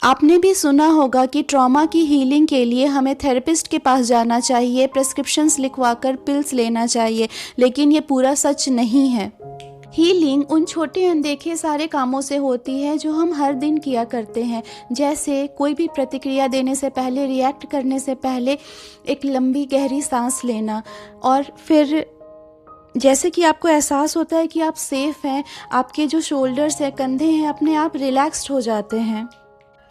आपने भी सुना होगा कि ट्रॉमा की हीलिंग के लिए हमें थेरेपिस्ट के पास जाना चाहिए, प्रिस्क्रिप्शंस लिखवाकर पिल्स लेना चाहिए, लेकिन ये पूरा सच नहीं है। हीलिंग उन छोटे अनदेखे सारे कामों से होती है जो हम हर दिन किया करते हैं, जैसे कोई भी प्रतिक्रिया देने से पहले, रिएक्ट करने से पहले एक लंबी गहरी सांस लेना, और फिर जैसे कि आपको एहसास होता है कि आप सेफ हैं, आपके जो शोल्डर्स हैं, कंधे हैं, अपने आप रिलैक्स्ड हो जाते हैं।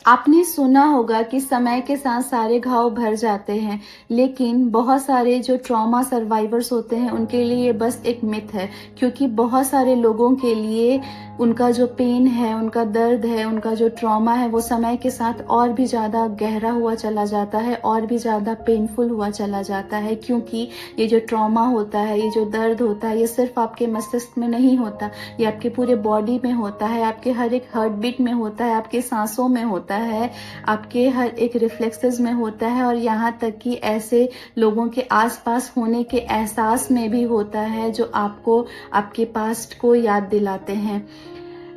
आपने सुना होगा कि समय के साथ सारे घाव भर जाते हैं, लेकिन बहुत सारे जो ट्रॉमा सर्वाइवर्स होते हैं उनके लिए ये बस एक मिथ है, क्योंकि बहुत सारे लोगों के लिए उनका जो पेन है, उनका दर्द है, उनका जो ट्रॉमा है, वो समय के साथ और भी ज़्यादा गहरा हुआ चला जाता है, और भी ज़्यादा पेनफुल हुआ चला जाता है। क्योंकि ये जो ट्रॉमा होता है, ये जो दर्द होता है, ये सिर्फ आपके मस्तिष्क में नहीं होता, ये आपके पूरे बॉडी में होता है, आपके हर एक हार्ट बीट में होता है, आपके सांसों में होता है, आपके हर एक रिफ्लेक्सेस में होता है, और यहाँ तक कि ऐसे लोगों के आसपास होने के एहसास में भी होता है जो आपको आपके पास्ट को याद दिलाते हैं।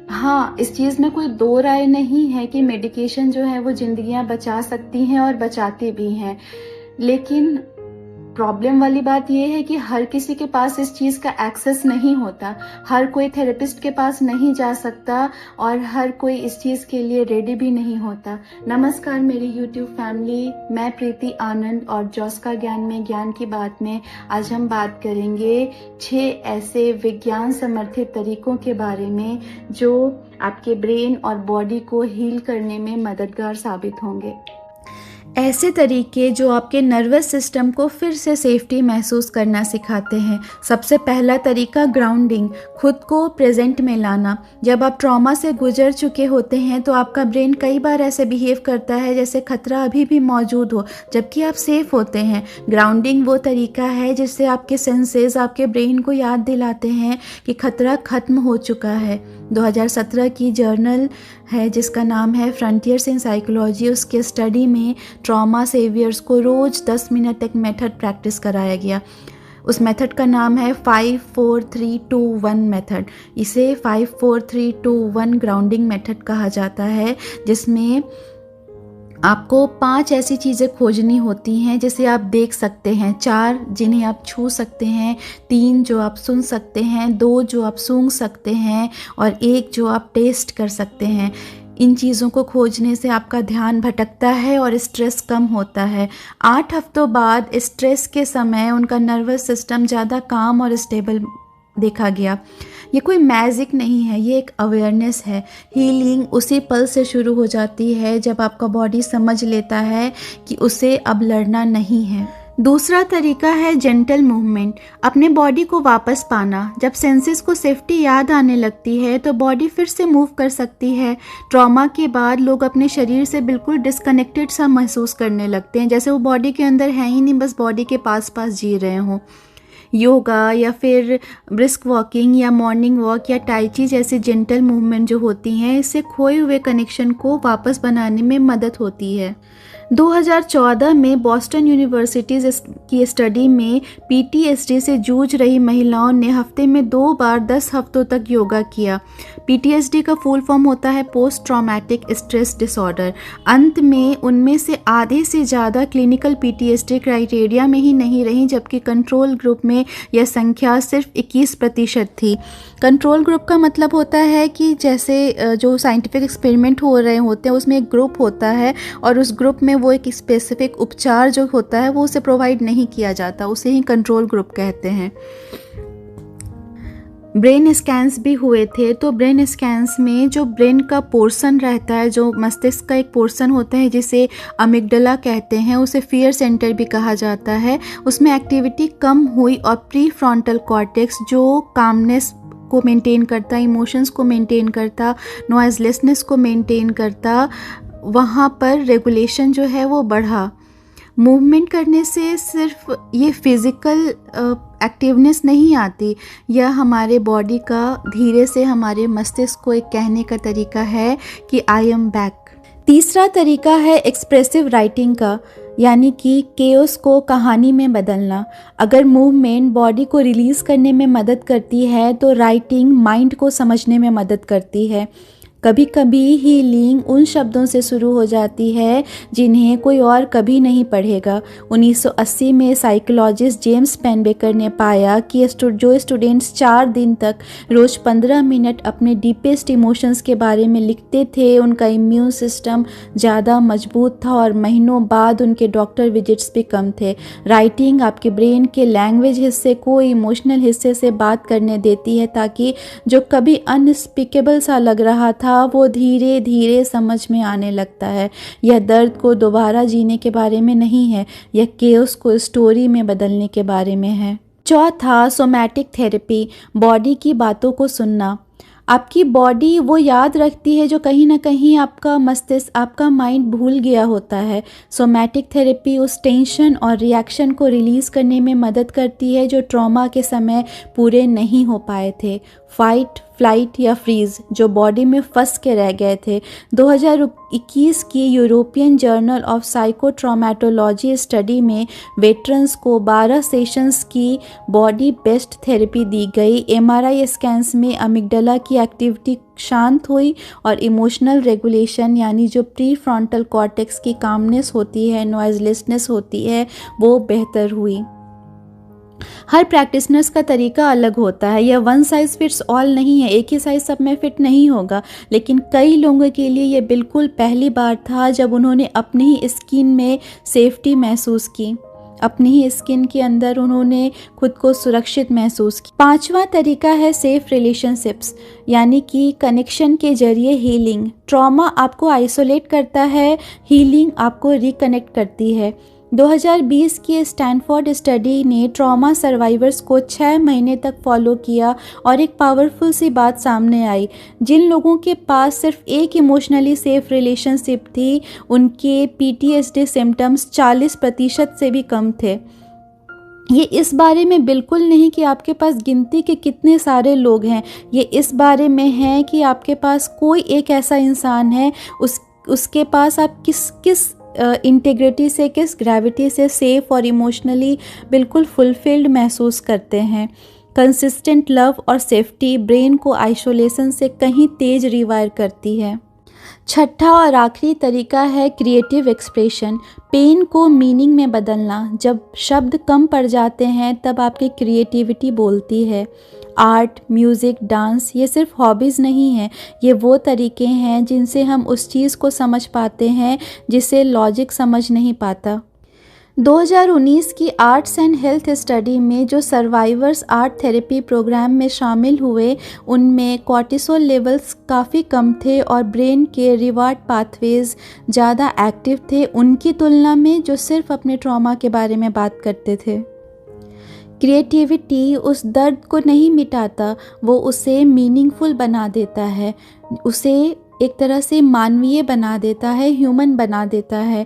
हाँ, इस चीज़ में कोई दो राय नहीं है कि मेडिकेशन जो है वो जिंदगियां बचा सकती हैं और बचाती भी हैं, लेकिन प्रॉब्लम वाली बात यह है कि हर किसी के पास इस चीज़ का एक्सेस नहीं होता, हर कोई थेरेपिस्ट के पास नहीं जा सकता, और हर कोई इस चीज़ के लिए रेडी भी नहीं होता। नमस्कार मेरी यूट्यूब फैमिली, मैं प्रीति आनंद, और जॉस का ज्ञान में ज्ञान की बात में आज हम बात करेंगे 6 ऐसे विज्ञान समर्थित तरीकों के बारे में जो आपके ब्रेन और बॉडी को हील करने में मददगार साबित होंगे। ऐसे तरीके जो आपके नर्वस सिस्टम को फिर से सेफ्टी महसूस करना सिखाते हैं। सबसे पहला तरीका ग्राउंडिंग, खुद को प्रेजेंट में लाना। जब आप ट्रॉमा से गुजर चुके होते हैं तो आपका ब्रेन कई बार ऐसे बिहेव करता है जैसे खतरा अभी भी मौजूद हो, जबकि आप सेफ होते हैं। ग्राउंडिंग वो तरीका है जिससे आपके सेंसेस आपके ब्रेन को याद दिलाते हैं कि खतरा खत्म हो चुका है। 2017 की जर्नल है जिसका नाम है फ्रंटियर्स इन साइकोलॉजी, उसके स्टडी में ट्रॉमा सेवियर्स को रोज़ 10 मिनट एक मेथड प्रैक्टिस कराया गया। उस मेथड का नाम है 5-4-3-2-1 मेथड। इसे 5-4-3-2-1 ग्राउंडिंग मेथड कहा जाता है, जिसमें आपको 5 ऐसी चीज़ें खोजनी होती हैं जिसे आप देख सकते हैं, 4 जिन्हें आप छू सकते हैं, 3 जो आप सुन सकते हैं, 2 जो आप सूंघ सकते हैं, और 1 जो आप टेस्ट कर सकते हैं। इन चीज़ों को खोजने से आपका ध्यान भटकता है और स्ट्रेस कम होता है। 8 हफ्तों बाद स्ट्रेस के समय उनका नर्वस सिस्टम ज़्यादा काम और स्टेबल देखा गया। ये कोई मैजिक नहीं है, ये एक अवेयरनेस है। हीलिंग उसी पल से शुरू हो जाती है जब आपका बॉडी समझ लेता है कि उसे अब लड़ना नहीं है। दूसरा तरीका है जेंटल मूवमेंट, अपने बॉडी को वापस पाना। जब सेंसेस को सेफ्टी याद आने लगती है तो बॉडी फिर से मूव कर सकती है। ट्रॉमा के बाद लोग अपने शरीर से बिल्कुल डिस्कनेक्टेड सा महसूस करने लगते हैं, जैसे वो बॉडी के अंदर है ही नहीं, बस बॉडी के पास पास जी रहे हों। योगा या फिर ब्रिस्क वॉकिंग या मॉर्निंग वॉक या टाइची जैसे जेंटल मूवमेंट जो होती हैं, इससे खोए हुए कनेक्शन को वापस बनाने में मदद होती है। 2014 में बॉस्टन यूनिवर्सिटी की स्टडी में पीटीएसडी से जूझ रही महिलाओं ने हफ्ते में 2 बार 10 हफ्तों तक योगा किया। पीटीएसडी का फुल फॉर्म होता है पोस्ट ट्रॉमेटिक स्ट्रेस डिसऑर्डर। अंत में उनमें से आधे से ज़्यादा क्लिनिकल पीटीएसडी क्राइटेरिया में ही नहीं रही, जबकि कंट्रोल ग्रुप में यह संख्या सिर्फ 21% थी। कंट्रोल ग्रुप का मतलब होता है कि जैसे जो साइंटिफिक एक्सपेरिमेंट हो रहे होते हैं उसमें एक ग्रुप होता है, और उस ग्रुप में वो एक स्पेसिफिक उपचार जो होता है वो उसे प्रोवाइड नहीं किया जाता, उसे ही कंट्रोल ग्रुप कहते हैं। ब्रेन स्कैन्स भी हुए थे, तो ब्रेन स्कैन्स में जो ब्रेन का पोर्शन रहता है, जो मस्तिष्क का एक पोर्शन होता है जिसे अमिगडला कहते हैं, उसे फियर सेंटर भी कहा जाता है, उसमें एक्टिविटी कम हुई, और प्री फ्रंटल कॉर्टेक्स जो कामनेस को मेंटेन करता, इमोशंस को मेंटेन करता, नॉइजलेसनेस को मेंटेन करता, वहाँ पर रेगुलेशन जो है वो बढ़ा। मूवमेंट करने से सिर्फ ये फिज़िकल एक्टिवनेस नहीं आती, यह हमारे बॉडी का धीरे से हमारे मस्तिष्क को एक कहने का तरीका है कि आई एम बैक। तीसरा तरीका है एक्सप्रेसिव राइटिंग का, यानी कि केओस को कहानी में बदलना। अगर मूवमेंट बॉडी को रिलीज़ करने में मदद करती है तो राइटिंग माइंड को समझने में मदद करती है। कभी कभी हीलिंग उन शब्दों से शुरू हो जाती है जिन्हें कोई और कभी नहीं पढ़ेगा। 1980 में साइकोलॉजिस्ट जेम्स पेनबेकर ने पाया कि जो स्टूडेंट्स 4 दिन तक रोज़ 15 मिनट अपने डीपेस्ट इमोशंस के बारे में लिखते थे, उनका इम्यून सिस्टम ज़्यादा मजबूत था और महीनों बाद उनके डॉक्टर विजिट्स भी कम थे। राइटिंग आपके ब्रेन के लैंग्वेज हिस्से को इमोशनल हिस्से से बात करने देती है ताकि जो कभी अनस्पीकेबल सा लग रहा था वो धीरे धीरे समझ में आने लगता है। यह दर्द को दोबारा जीने के बारे में नहीं है, यह केओस को स्टोरी में बदलने के बारे में है। चौथा, सोमैटिक थेरेपी, बॉडी की बातों को सुनना। आपकी बॉडी वो याद रखती है जो कहीं ना कहीं आपका मस्तिष्क, आपका माइंड भूल गया होता है। सोमैटिक थेरेपी उस टेंशन और रिएक्शन को रिलीज़ करने में मदद करती है जो ट्रॉमा के समय पूरे नहीं हो पाए थे। फाइट, फ्लाइट या फ्रीज जो बॉडी में फंस के रह गए थे। 2021 की यूरोपियन जर्नल ऑफ साइकोट्रॉमेटोलॉजी स्टडी में वेटरन्स को 12 सेशंस की बॉडी बेस्ड थेरेपी दी गई। MRI स्कैन्स में अमिगडाला की एक्टिविटी शांत हुई और इमोशनल रेगुलेशन यानी जो प्री फ्रंटल कॉर्टेक्स की कामनेस होती है, नॉइजलेसनेस होती है, वो बेहतर हुई। हर प्रैक्टिशनर्स का तरीका अलग होता है, यह वन साइज़ फिट्स ऑल नहीं है, एक ही साइज़ सब में फिट नहीं होगा। लेकिन कई लोगों के लिए यह बिल्कुल पहली बार था जब उन्होंने अपनी ही स्किन में सेफ्टी महसूस की, अपनी ही स्किन के अंदर उन्होंने खुद को सुरक्षित महसूस किया। पांचवा तरीका है सेफ रिलेशनशिप्स यानी कि कनेक्शन के जरिए हीलिंग। ट्रॉमा आपको आइसोलेट करता है, हीलिंग आपको रिकनेक्ट करती है। 2020 की स्टैनफोर्ड स्टडी ने ट्रॉमा सर्वाइवर्स को 6 महीने तक फॉलो किया और एक पावरफुल सी बात सामने आई। जिन लोगों के पास सिर्फ एक इमोशनली सेफ रिलेशनशिप थी, उनके PTSD सिम्टम्स 40% से भी कम थे। ये इस बारे में बिल्कुल नहीं कि आपके पास गिनती के कितने सारे लोग हैं, ये इस बारे में है कि आपके पास कोई एक ऐसा इंसान है, उसके पास आप किस इंटीग्रिटी से, किस ग्रेविटी से सेफ और इमोशनली बिल्कुल फुलफिल्ड महसूस करते हैं। कंसिस्टेंट लव और सेफ्टी ब्रेन को आइसोलेशन से कहीं तेज रिवायर करती है। छठा और आखिरी तरीका है क्रिएटिव एक्सप्रेशन, पेन को मीनिंग में बदलना। जब शब्द कम पड़ जाते हैं तब आपकी क्रिएटिविटी बोलती है। आर्ट, म्यूज़िक, डांस ये सिर्फ हॉबीज़ नहीं हैं, ये वो तरीके हैं जिनसे हम उस चीज़ को समझ पाते हैं जिसे लॉजिक समझ नहीं पाता। 2019 की आर्ट्स एंड हेल्थ स्टडी में जो सर्वाइवर्स आर्ट थेरेपी प्रोग्राम में शामिल हुए, उनमें कॉर्टिसोल लेवल्स काफ़ी कम थे और ब्रेन के रिवार्ड पाथवेज ज़्यादा एक्टिव थे उनकी तुलना में जो सिर्फ अपने ट्रॉमा के बारे में बात करते थे। क्रिएटिविटी उस दर्द को नहीं मिटाता, वो उसे मीनिंगफुल बना देता है, उसे एक तरह से मानवीय बना देता है, ह्यूमन बना देता है।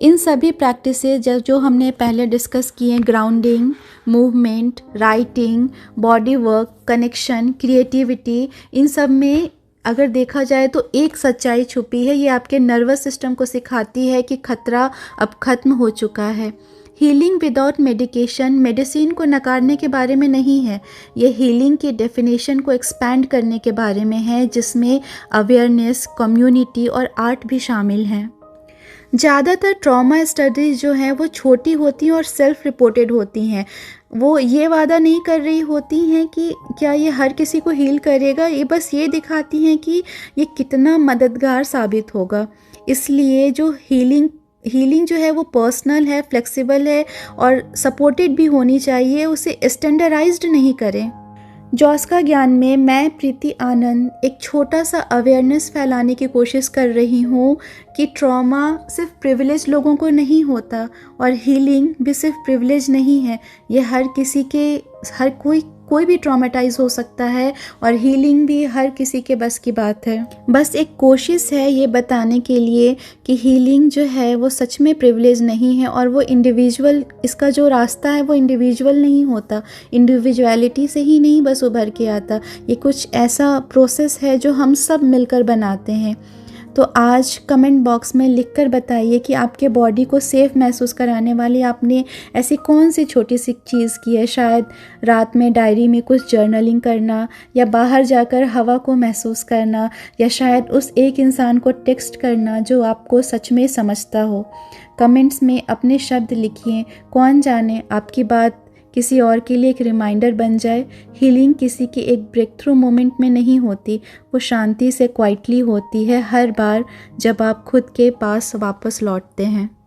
इन सभी प्रैक्टिसेस जो हमने पहले डिस्कस किए, grounding, movement, writing, body work, connection, creativity, इन सब में अगर देखा जाए तो एक सच्चाई छुपी है। ये आपके नर्वस सिस्टम को सिखाती है कि खतरा अब ख़त्म हो चुका है। हीलिंग विदाउट मेडिकेशन मेडिसिन को नकारने के बारे में नहीं है, ये हीलिंग की डेफिनेशन को एक्सपैंड करने के बारे में है, जिसमें अवेयरनेस, कम्युनिटी और आर्ट भी शामिल हैं। ज़्यादातर ट्रॉमा स्टडीज़ जो हैं वो छोटी होती हैं और सेल्फ रिपोर्टेड होती हैं। वो ये वादा नहीं कर रही होती हैं कि क्या ये हर किसी को हील करेगा, ये बस ये दिखाती हैं कि ये कितना मददगार साबित होगा। इसलिए जो हीलिंग जो है वो पर्सनल है, फ्लेक्सिबल है और सपोर्टेड भी होनी चाहिए, उसे स्टैंडर्डाइज्ड नहीं करें। जॉस का ज्ञान में मैं प्रीति आनंद एक छोटा सा अवेयरनेस फैलाने की कोशिश कर रही हूँ कि ट्रॉमा सिर्फ प्रिविलेज लोगों को नहीं होता और हीलिंग भी सिर्फ प्रिविलेज नहीं है। ये हर कोई भी ट्रॉमेटाइज हो सकता है और हीलिंग भी हर किसी के बस की बात है। बस एक कोशिश है ये बताने के लिए कि हीलिंग जो है वो सच में प्रिविलेज नहीं है और वो इंडिविजुअल, इसका जो रास्ता है वो इंडिविजुअल नहीं होता, इंडिविजुअलिटी से ही नहीं बस उभर के आता। ये कुछ ऐसा प्रोसेस है जो हम सब मिलकर बनाते हैं। तो आज कमेंट बॉक्स में लिखकर बताइए कि आपके बॉडी को सेफ़ महसूस कराने वाली आपने ऐसी कौन सी छोटी सी चीज़ की है। शायद रात में डायरी में कुछ जर्नलिंग करना, या बाहर जाकर हवा को महसूस करना, या शायद उस एक इंसान को टेक्स्ट करना जो आपको सच में समझता हो। कमेंट्स में अपने शब्द लिखिए। कौन जाने आपकी बात किसी और के लिए एक रिमाइंडर बन जाए। हीलिंग किसी की एक ब्रेक थ्रू मोमेंट में नहीं होती, वो शांति से क्वाइटली होती है हर बार जब आप खुद के पास वापस लौटते हैं।